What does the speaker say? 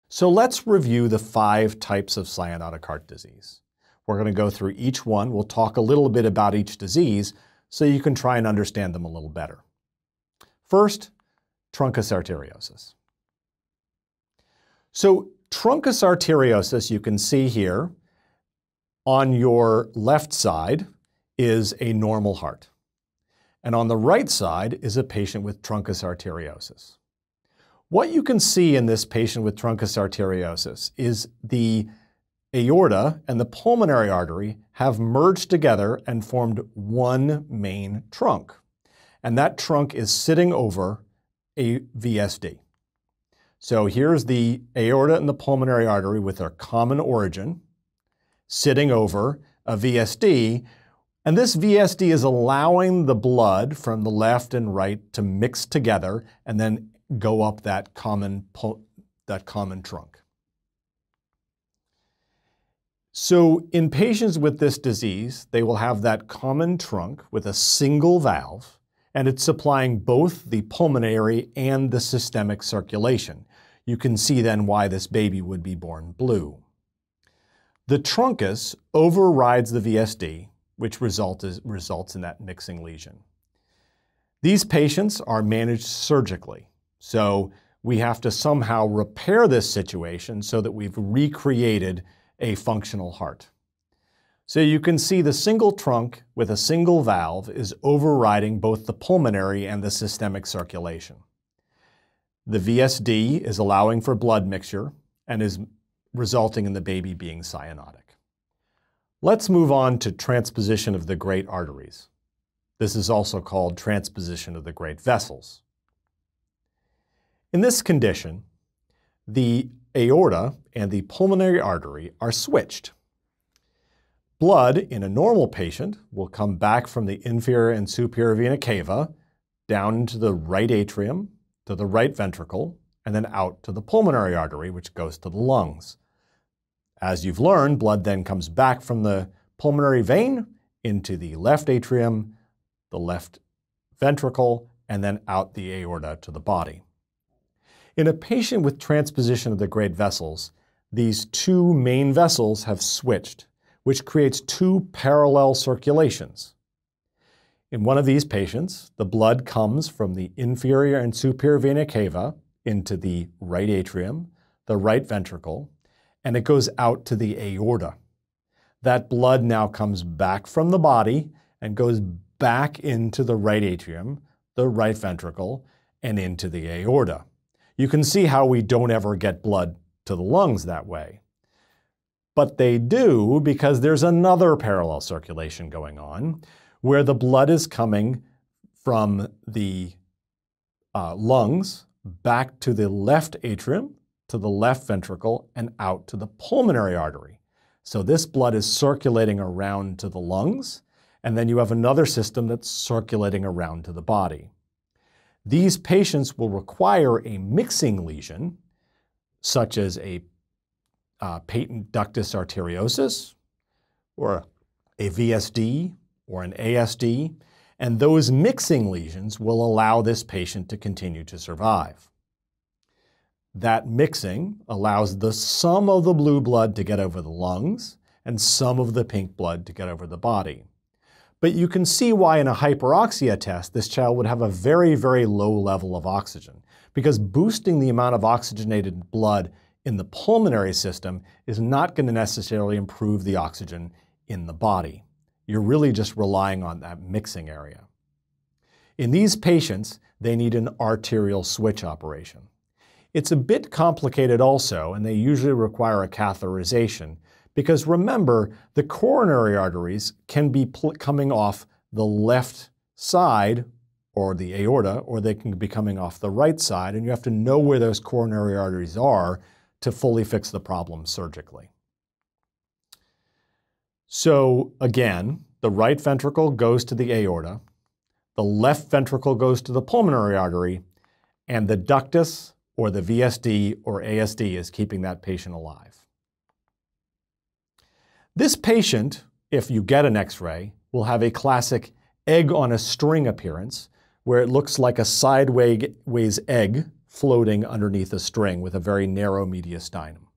So let's review the 5 types of cyanotic heart disease. We're going to go through each one. We'll talk a little bit about each disease so you can try and understand them a little better. First, Truncus arteriosus. So Truncus arteriosus, you can see here, on your left side is a normal heart. And on the right side is a patient with Truncus arteriosus. What you can see in this patient with Truncus arteriosus is the aorta and the pulmonary artery have merged together and formed one main trunk. And that trunk is sitting over a VSD. So here's the aorta and the pulmonary artery with their common origin sitting over a VSD. And this VSD is allowing the blood from the left and right to mix together and then go up that common trunk. So in patients with this disease, they will have that common trunk with a single valve, and it's supplying both the pulmonary and the systemic circulation. You can see then why this baby would be born blue. The truncus overrides the VSD, which results in that mixing lesion. These patients are managed surgically, so we have to somehow repair this situation so that we've recreated a functional heart. So you can see the single trunk with a single valve is overriding both the pulmonary and the systemic circulation. The VSD is allowing for blood mixture and is resulting in the baby being cyanotic. Let's move on to transposition of the great arteries. This is also called transposition of the great vessels. In this condition, the aorta and the pulmonary artery are switched. Blood in a normal patient will come back from the inferior and superior vena cava down into the right atrium, to the right ventricle, and then out to the pulmonary artery, which goes to the lungs. As you've learned, blood then comes back from the pulmonary vein into the left atrium, the left ventricle, and then out the aorta to the body. In a patient with transposition of the great vessels, these 2 main vessels have switched, which creates 2 parallel circulations. In one of these patients, the blood comes from the inferior and superior vena cava into the right atrium, the right ventricle, and it goes out to the aorta. That blood now comes back from the body and goes back into the right atrium, the right ventricle, and into the aorta. You can see how we don't ever get blood to the lungs that way. But they do because there's another parallel circulation going on where the blood is coming from the lungs back to the left atrium, to the left ventricle, and out to the pulmonary artery. So this blood is circulating around to the lungs, and then you have another system that's circulating around to the body. These patients will require a mixing lesion, such as a patent ductus arteriosus, or a VSD, or an ASD, and those mixing lesions will allow this patient to continue to survive. That mixing allows the some of the blue blood to get over the lungs and some of the pink blood to get over the body. But you can see why in a hyperoxia test, this child would have a very, very low level of oxygen, because boosting the amount of oxygenated blood in the pulmonary system is not going to necessarily improve the oxygen in the body. You're really just relying on that mixing area. In these patients, they need an arterial switch operation. It's a bit complicated also, and they usually require a catheterization, because remember, the coronary arteries can be coming off the left side, or the aorta, or they can be coming off the right side, and you have to know where those coronary arteries are to fully fix the problem surgically. So again, the right ventricle goes to the aorta, the left ventricle goes to the pulmonary artery, and the ductus, or the VSD, or ASD is keeping that patient alive. This patient, if you get an X-ray, will have a classic egg on a string appearance, where it looks like a sideways egg floating underneath a string with a very narrow mediastinum.